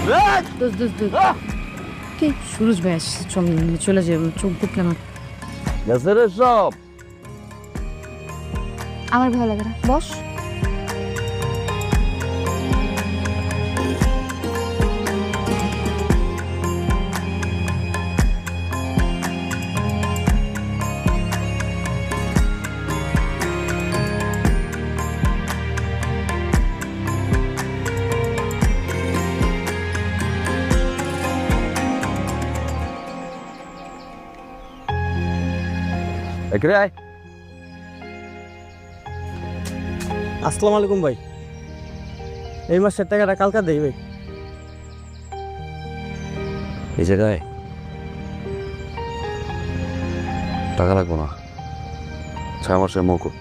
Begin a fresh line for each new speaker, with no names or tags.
দোস্ত দোস্ত দোস্ত কি সুরজ ভাই আসছে, চলে যাবে, চোখ বুক কেন?
গেছে রে সব।
আমার ভালো লাগে না, বস।
এখানে আয়।
আসসালামু আলাইকুম ভাই, এই মাসের টাকাটা কালকে দেই ভাই।
এই জায়গায় টাকা লাগবো না, 6 মাসের মৌকুব।